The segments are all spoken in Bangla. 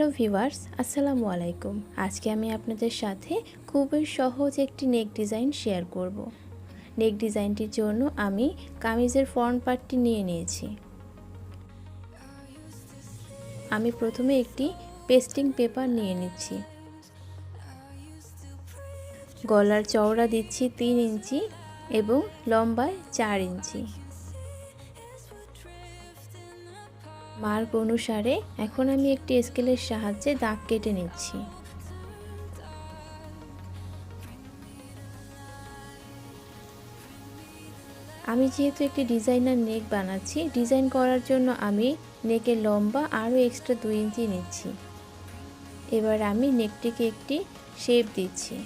হ্যালো ভিউয়ার্স, আসসালামু আলাইকুম। আজকে আমি আপনাদের সাথে খুবই সহজ একটি নেক ডিজাইন শেয়ার করব। নেক ডিজাইনটির জন্য আমি কামিজের ফ্রন্ট পার্টটি নিয়ে নিয়েছি। আমি প্রথমে একটি পেস্টিং পেপার নিয়ে নিচ্ছি। গলার চওড়া দিচ্ছি 3 ইঞ্চি এবং লম্বায় 4 ইঞ্চি। মার্ক অনুসারে এখন আমি একটি স্কেলের সাহায্যে দাগ কেটে নিচ্ছি। আমি যেহেতু একটি ডিজাইনার নেক বানাচ্ছি, ডিজাইন করার জন্য আমি নেকের লম্বা আরও এক্সট্রা 2 ইঞ্চি নিচ্ছি। এবার আমি নেকটিকে একটি শেপ দিচ্ছি।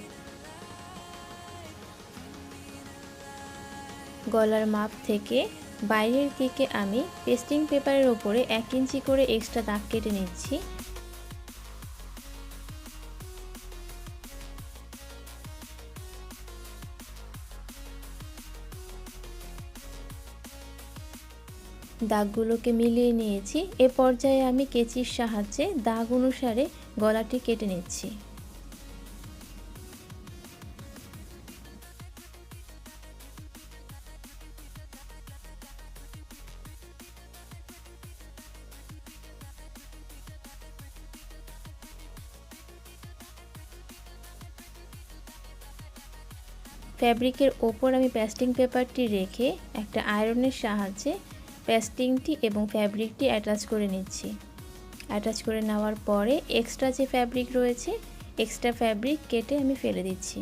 গলার মাপ থেকে বাইরের দিকে আমি পেস্টিং পেপারের ওপরে 1 ইঞ্চি করে এক্সট্রা দাগ কেটে নিচ্ছি। দাগগুলোকে মিলিয়ে নিয়েছি। এ পর্যায়ে আমি কেচির সাহায্যে দাগ অনুসারে গলাটি কেটে নিচ্ছি। ফ্যাব্রিকের ওপর আমি পেস্টিং পেপারটি রেখে একটা আয়রনের সাহায্যে পেস্টিংটি এবং ফ্যাব্রিকটি অ্যাটাচ করে নিচ্ছি। অ্যাটাচ করে নেওয়ার পরে এক্সট্রা যে ফ্যাব্রিক রয়েছে, এক্সট্রা ফ্যাব্রিক কেটে আমি ফেলে দিচ্ছি।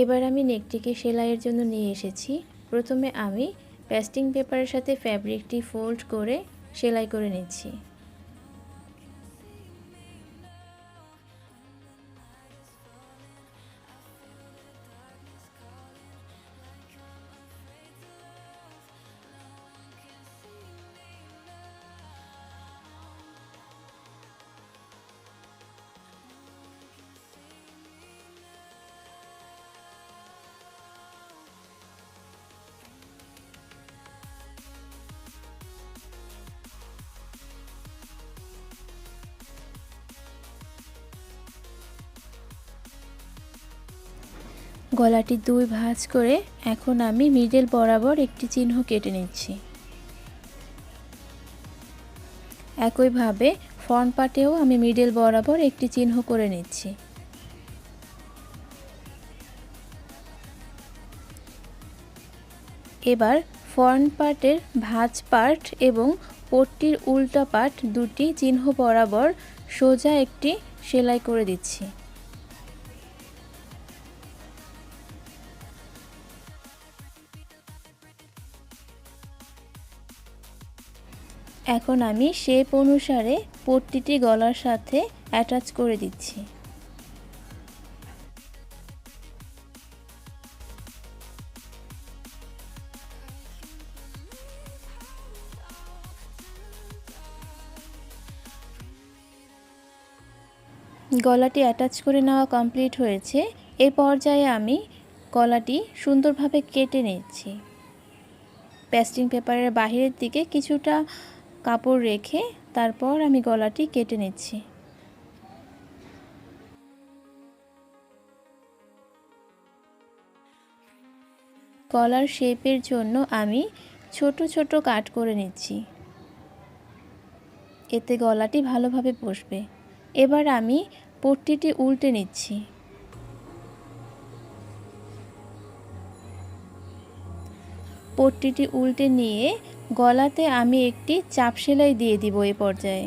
এবার আমি নেকটিকে সেলাইয়ের জন্য নিয়ে এসেছি। প্রথমে আমি পেস্টিং পেপারের সাথে ফ্যাব্রিকটি ফোল্ড করে সেলাই করে নিচ্ছি। গলাটি 2 ভাঁজ করে এখন আমি মিডল বরাবর একটি চিহ্ন কেটে নিচ্ছি। একইভাবে ফ্রন্ট পার্টেও আমি মিডল বরাবর একটি চিহ্ন করে নিচ্ছি। এবার ফ্রন্ট পার্টের ভাঁজ পার্ট এবং পট্টির উল্টা পার্ট দুটি চিহ্ন বরাবর সোজা একটি সেলাই করে দিচ্ছি। এখন আমি শেপ অনুসারে পট্টিটি গলার সাথে অ্যাটাচ করে দিচ্ছি। গলাটি অ্যাটাচ করে নেওয়া কমপ্লিট হয়েছে। এই পর্যায়ে আমি গলাটি সুন্দরভাবে কেটে নিচ্ছি। পেস্টিং পেপারের বাহিরের দিকে কিছুটা কাপড় রেখে তারপর আমি গলাটি কেটে নিচ্ছি। গলার শেপের জন্য আমি ছোট ছোট কাট করে নিচ্ছি, এতে গলাটি ভালোভাবে বসবে। এবার আমি পট্টিটি উল্টে নিচ্ছি। পট্টিটি উল্টে নিয়ে গলাতে আমি একটি চাপ সেলাই দিয়ে দিব। এই পর্যায়ে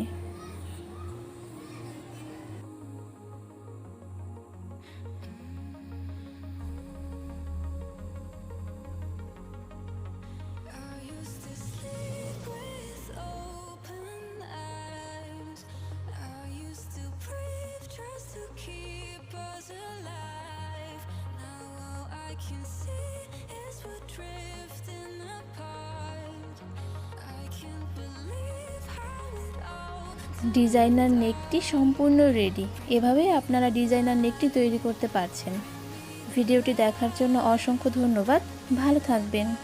ডিজাইনার নেকটি সম্পূর্ণ রেডি। এভাবে আপনারা ডিজাইনার নেকটি তৈরি করতে পারছেন। ভিডিওটি দেখার জন্য অসংখ্য ধন্যবাদ। ভালো থাকবেন।